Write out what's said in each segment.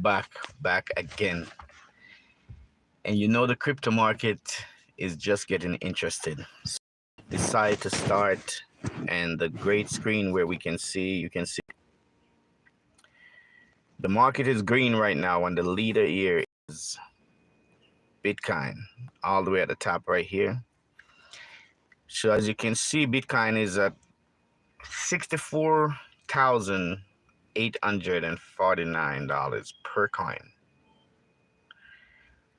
back again. And you know the crypto market is just getting interested. So decide to start, and the great screen where you can see the market is green right now, and the leader here is Bitcoin, all the way at the top right here. So as you can see, Bitcoin is at $64,849 per coin.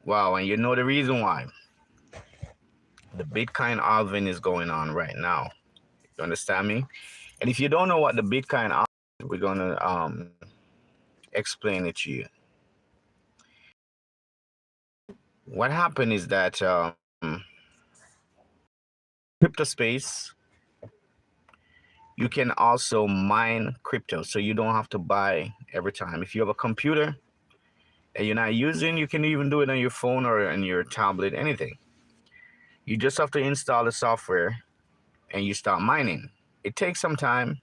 Wow, and you know the reason why. The Bitcoin halving is going on right now. You understand me? And if you don't know what the Bitcoin halving is, we're gonna explain it to you. What happened is that crypto space, you can also mine crypto, so you don't have to buy every time. If you have a computer that you're not using, you can even do it on your phone or on your tablet, anything. You just have to install the software and you start mining. It takes some time,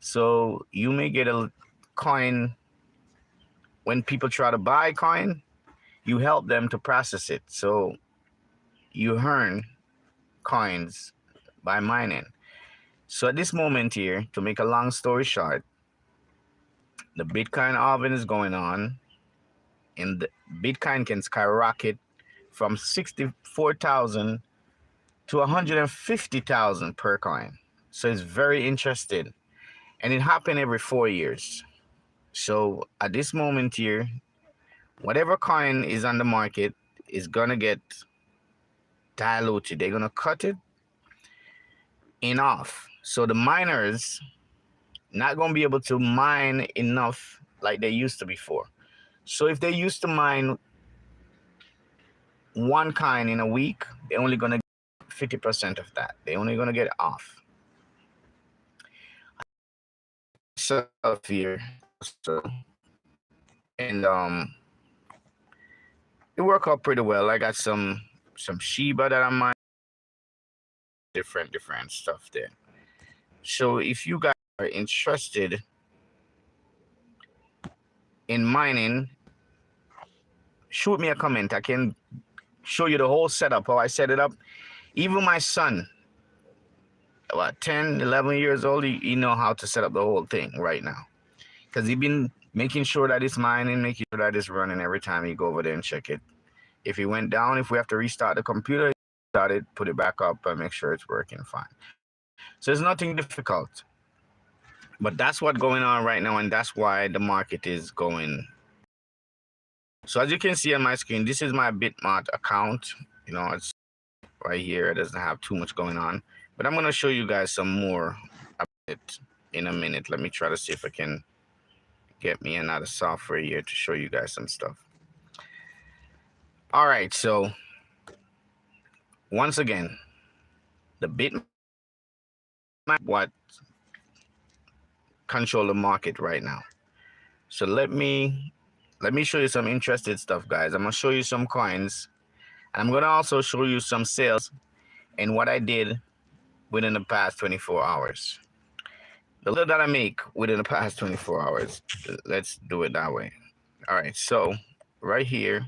so you may get a coin. When people try to buy coin, you help them to process it, so you earn coins by mining. So at this moment here, to make a long story short, the Bitcoin halving is going on, and the Bitcoin can skyrocket from 64,000 to 150,000 per coin. So it's very interesting, and it happened every 4 years. So at this moment here, whatever coin is on the market is gonna get diluted. They're gonna cut it in half. So the miners not gonna be able to mine enough like they used to before. So if they used to mine one coin in a week, they're only gonna get 50% of that. They're only gonna get half. Myself here, so and it worked out pretty well. I got some Shiba that I'm mining, different stuff there. So if you guys are interested in mining, shoot me a comment. I can show you the whole setup, how I set it up. Even my son, about 10, 11 years old, he know how to set up the whole thing right now, because he's been making sure that it's mining, making sure that it's running every time you go over there and check it. If it went down, if we have to restart the computer, start it, put it back up, and make sure it's working fine. So it's nothing difficult. But that's what's going on right now, and that's why the market is going. So as you can see on my screen, this is my BitMart account. You know, it's right here. It doesn't have too much going on. But I'm going to show you guys some more about it in a minute. Let me try to see if I can get me another software here to show you guys some stuff. All right, so once again, the BitMart, what control the market right now. So let me show you some interesting stuff, guys. I'm gonna show you some coins, and I'm gonna also show you some sales and what I did within the past 24 hours. The little that I make within the past 24 hours. Let's do it that way. All right, so right here,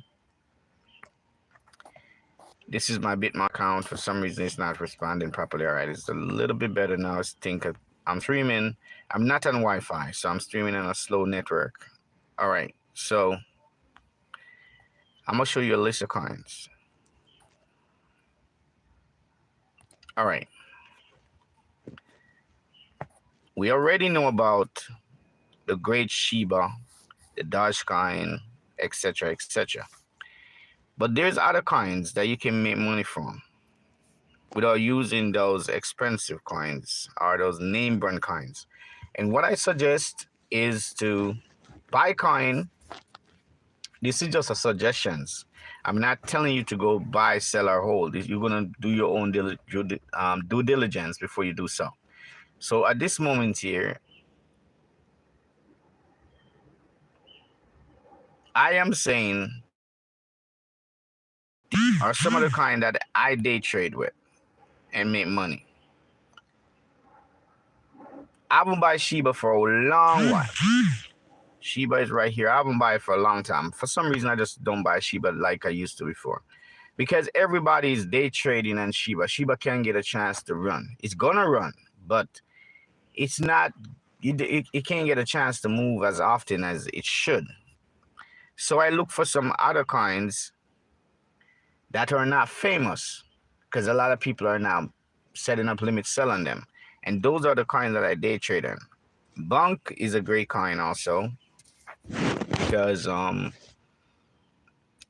this is my BitMart account. For some reason, it's not responding properly. All right, it's a little bit better now. I think I'm streaming. I'm not on Wi-Fi, so I'm streaming on a slow network. All right, so I'm gonna show you a list of coins. All right. We already know about the great Shiba, the Dogecoin, etc., etc. But there's other coins that you can make money from without using those expensive coins or those name brand coins. And what I suggest is to buy coin. This is just a suggestions. I'm not telling you to go buy, sell, or hold. You're gonna do your own due diligence before you do so. So at this moment here, I am saying are some of the kind that I day trade with and make money. I will buy Shiba for a long while. Shiba is right here. I haven't bought it for a long time. For some reason, I just don't buy Shiba like I used to before. Because everybody's day trading on Shiba. Shiba can get a chance to run. It's gonna run, but it's not, it can't get a chance to move as often as it should. So I look for some other coins that are not famous, because a lot of people are now setting up limit sell on them. And those are the coins that I day trade in. Bunk is a great coin also, because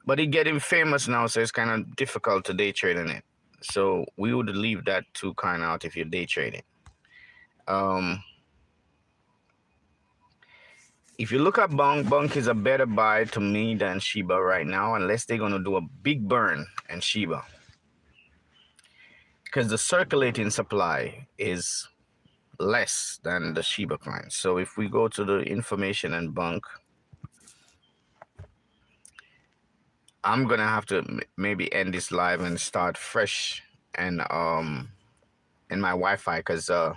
but it's getting famous now, so it's kind of difficult to day trade in it. So we would leave that two coin out if you're day trading. If you look at Bunk is a better buy to me than Shiba right now, unless they're gonna do a big burn in Shiba, because the circulating supply is less than the Shiba coin. So if we go to the information and Bunk, I'm gonna have to maybe end this live and start fresh and in my Wi-Fi, because the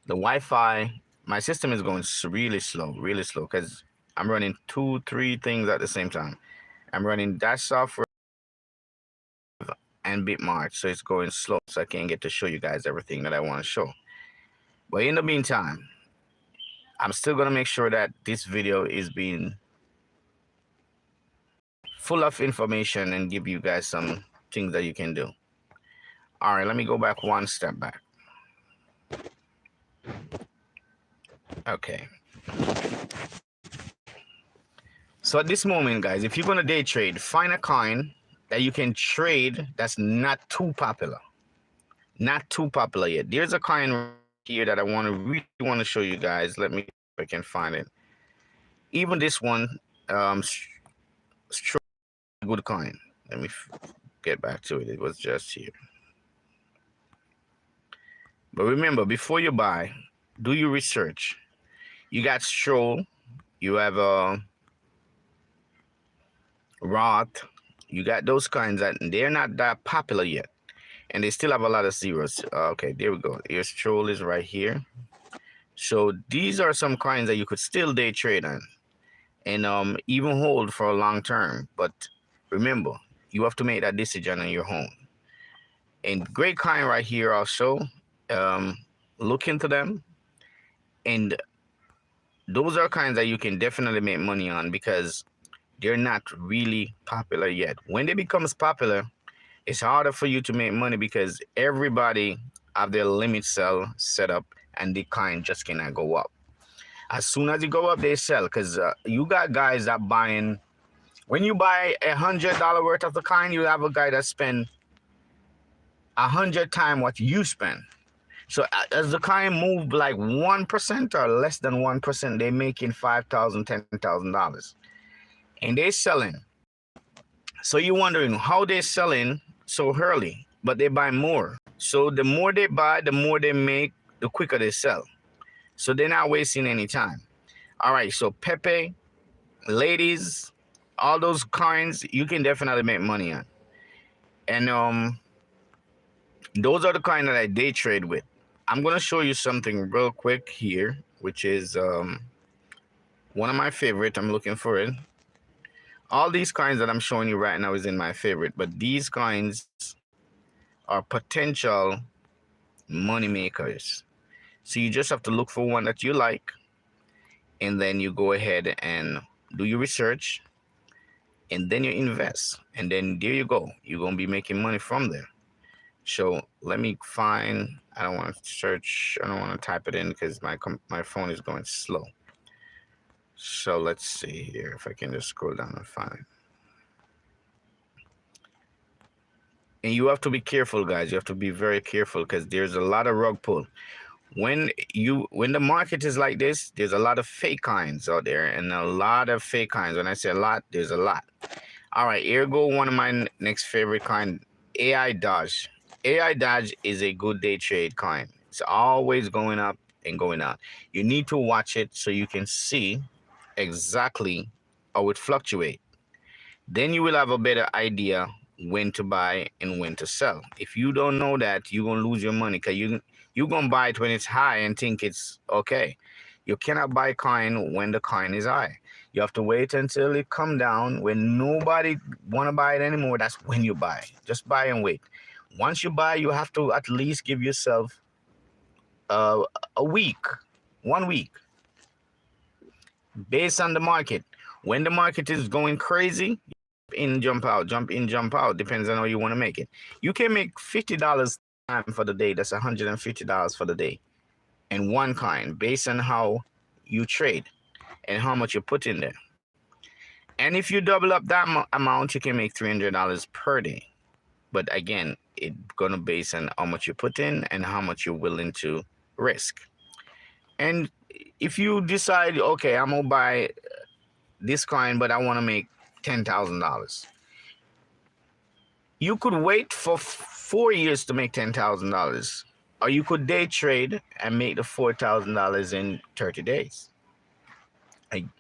Wi-Fi, my system is going really slow, because I'm running 2-3 things at the same time. I'm running Dash software and BitMart, so it's going slow, so I can't get to show you guys everything that I want to show. But in the meantime, I'm still gonna make sure that this video is being full of information and give you guys some things that you can do. All right, let me go back one step back. Okay. So at this moment, guys, if you're gonna day trade, find a coin that you can trade that's not too popular. Not too popular yet. There's a coin here that I really want to show you guys. Let me, if I can find it. Even this one, good coin. Let me get back to it. It was just here. But remember, before you buy, do your research. You got Stroll, you have a Roth, you got those coins that they're not that popular yet, and they still have a lot of zeros. Okay, there we go. Your Stroll is right here. So these are some coins that you could still day trade on, and even hold for a long term. But remember, you have to make that decision on your own. And great coin right here also. Look into them, and those are kinds that you can definitely make money on, because they're not really popular yet. When they becomes popular, it's harder for you to make money, because everybody have their limit sell set up, and the coin just cannot go up. As soon as you go up, they sell, because you got guys that buying. When you buy $100 worth of the coin, you have a guy that spend 100 times what you spend. So as the coin move like 1% or less than 1%, they making $5,000, $10,000, and they selling. So you're wondering how they selling so early, but they buy more. So the more they buy, the more they make, the quicker they sell. So they're not wasting any time. All right, so Pepe, ladies, all those coins you can definitely make money on, and those are the coins that I day trade with. I'm gonna show you something real quick here, which is one of my favorite. I'm looking for it. All these coins that I'm showing you right now is in my favorite, but these coins are potential money makers. So you just have to look for one that you like, and then you go ahead and do your research, and then you invest, and then there you go. You're gonna be making money from there. So let me find. I don't want to search. I don't want to type it in because my phone is going slow. So let's see here if I can just scroll down and find it. And you have to be careful, guys. You have to be very careful, because there's a lot of rug pull. When the market is like this, there's a lot of fake coins out there, and a lot of fake coins. When I say a lot, there's a lot. All right, here go one of my next favorite coin, AI Dodge. AI Dodge is a good day trade coin. It's always going up and going out. You need to watch it so you can see exactly how it fluctuates. Then you will have a better idea when to buy and when to sell. If you don't know that, you're gonna lose your money, because you're gonna buy it when it's high and think it's okay. You cannot buy coin when the coin is high. You have to wait until it come down. When nobody want to buy it anymore, that's when you buy. Just buy and wait. Once you buy, you have to at least give yourself uh, a week, 1 week, based on the market. When the market is going crazy, jump in, jump out. Depends on how you want to make it. You can make $50 time for the day. That's $150 for the day, and one coin based on how you trade and how much you put in there. And if you double up that amount, you can make $300 per day. But again, it's gonna base on how much you put in and how much you're willing to risk. And if you decide, okay, I'm gonna buy this coin, but I want to make $10,000, you could wait for 4 years to make $10,000, or you could day trade and make the $4,000 in 30 days.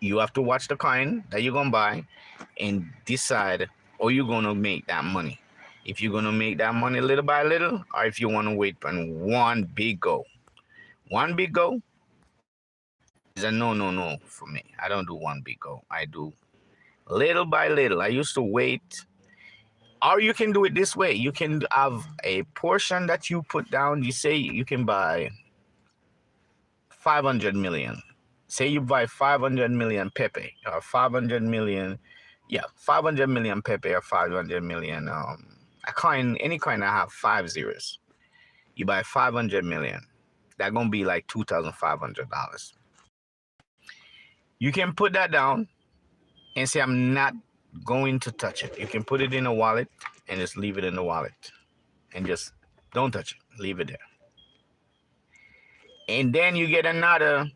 You have to watch the coin that you're gonna buy and decide, or you're gonna make that money. If you're gonna make that money little by little, or if you want to wait on one big go. One big go is a no for me. I don't do one big go. I do little by little. I used to wait. Or you can do it this way. You can have a portion that you put down. You say you can buy 500 million. Say you buy 500 million Pepe, or 500 million, 500 million Pepe, or 500 million, a coin, any coin that have 5 zeros. You buy 500 million. That's going to be like $2,500. You can put that down and say, I'm not going to touch it. You can put it in a wallet and just leave it in the wallet and just don't touch it. Leave it there. And then you get another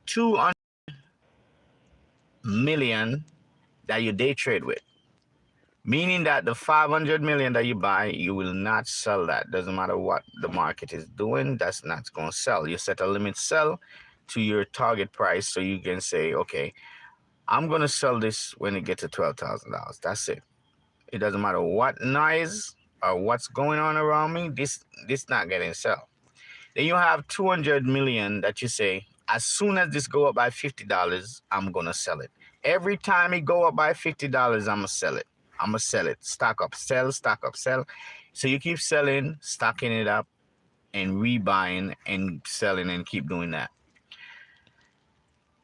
200 million that you day trade with, meaning that the 500 million that you buy, you will not sell that. Doesn't matter what the market is doing, that's not going to sell. You set a limit sell to your target price, so you can say, okay, I'm going to sell this when it gets to $12,000. That's it. It doesn't matter what noise or what's going on around me, this not getting sell. Then you have 200 million that you say, as soon as this go up by $50, I'm going to sell it. Every time it go up by $50, I'm going to sell it. I'm going to sell it. Stock up, sell, stock up, sell. So you keep selling, stocking it up, and rebuying and selling, and keep doing that.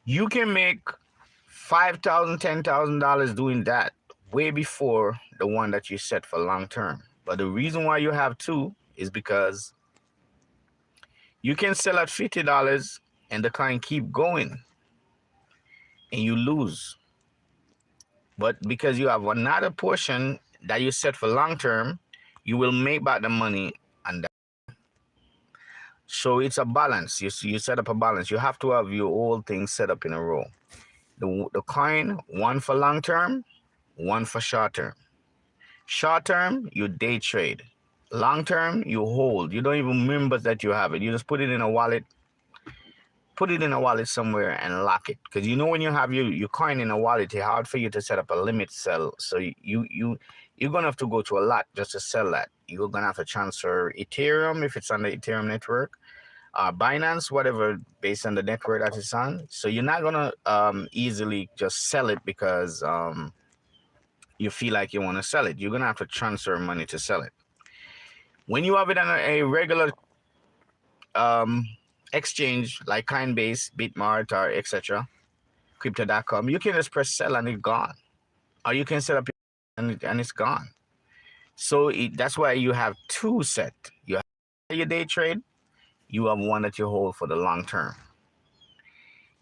You can make $5,000, $10,000 doing that way before the one that you set for long term. But the reason why you have two is because you can sell at $50 and the coin keep going and you lose. But because you have another portion that you set for long term, you will make back the money on that. So it's a balance. You set up a balance. You have to have your whole thing set up in a row. The coin, one for long term, one for short term. Short term, you day trade. Long term, you hold. You don't even remember that you have it. You just put it in a wallet. Put it in a wallet somewhere and lock it. Because you know when you have your coin in a wallet, it's hard for you to set up a limit sell. So you're going to have to go to a lot just to sell that. You're going to have to transfer Ethereum if it's on the Ethereum network. Binance, whatever, based on the network that it's on. So you're not going to easily just sell it because you feel like you want to sell it. You're going to have to transfer money to sell it. When you have it on a regular exchange like Coinbase, BitMart, or etc., crypto.com, you can just press sell and it's gone. Or you can set up and it's gone. So that's why you have two set. You have your day trade, you have one that you hold for the long term.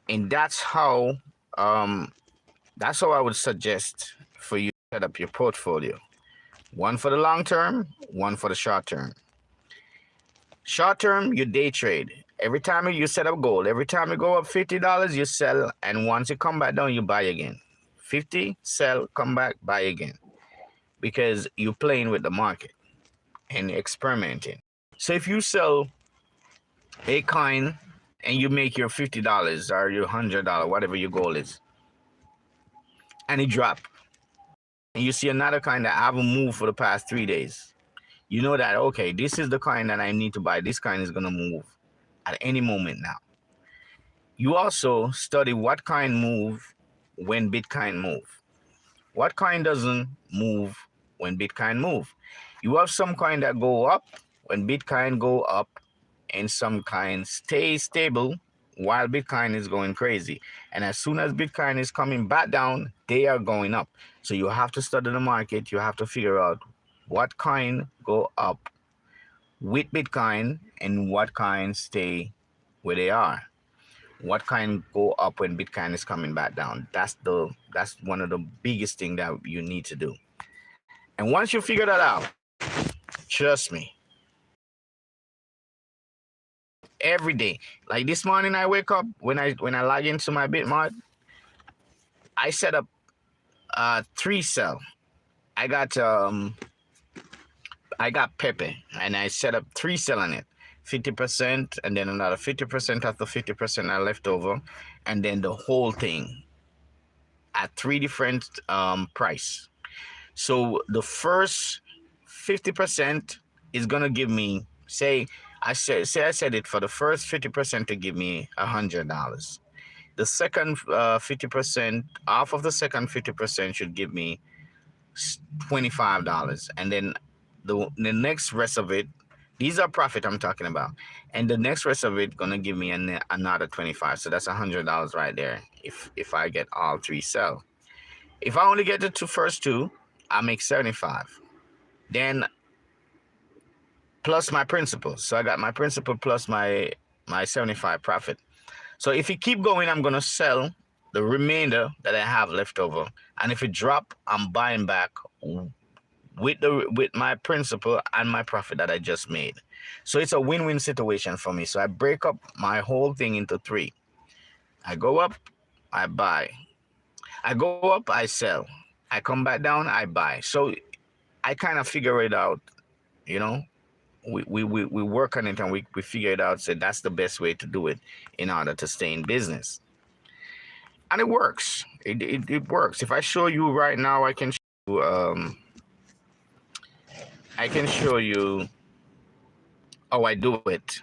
And that's how I would suggest for you to set up your portfolio. One for the long term, one for the short term. Short term, you day trade. Every time you set up gold, every time you go up $50, you sell, and once you come back down, you buy again. 50, sell, come back, buy again. Because you're playing with the market and experimenting. So if you sell a coin and you make your $50 or your $100, whatever your goal is, and it drop, and you see another coin that haven't moved for the past 3 days, you know that, okay, this is the coin that I need to buy. This coin is going to move at any moment now. You also study what coin move when Bitcoin move. What coin doesn't move when Bitcoin move? You have some coin that go up when Bitcoin go up, and some coins stay stable while Bitcoin is going crazy. And as soon as Bitcoin is coming back down, they are going up. So you have to study the market. You have to figure out what coin go up with Bitcoin and what coins stay where they are. What kind go up when Bitcoin is coming back down? That's one of the biggest thing that you need to do. And once you figure that out, trust me, every day. Like this morning, I wake up when I log into my BitMart, I set up 3 cell. I got Pepe, and I set up 3 cell on it. 50% and then another 50% after 50% I left over, and then the whole thing at 3 different price. So the first 50% is gonna give me, I said it for the first 50% to give me $100. The second 50%, off of the second 50% should give me $25, and then the next rest of it, these are profit I'm talking about, and the next rest of it gonna give me another 25. So that's $100 right there. If I get all 3 cell. If I only get the first two, I make 75. Then plus my principal. So I got my principal plus my 75 profit. So if it keep going, I'm gonna sell the remainder that I have left over. And if it drop, I'm buying back with my principal and my profit that I just made. So it's a win-win situation for me. So I break up my whole thing into 3. I go up, I buy. I go up, I sell. I come back down, I buy. So I kind of figure it out, you know. We work on it, and we figure it out. So that's the best way to do it in order to stay in business. And it works. It works. If I show you right now, I can show you how I do it.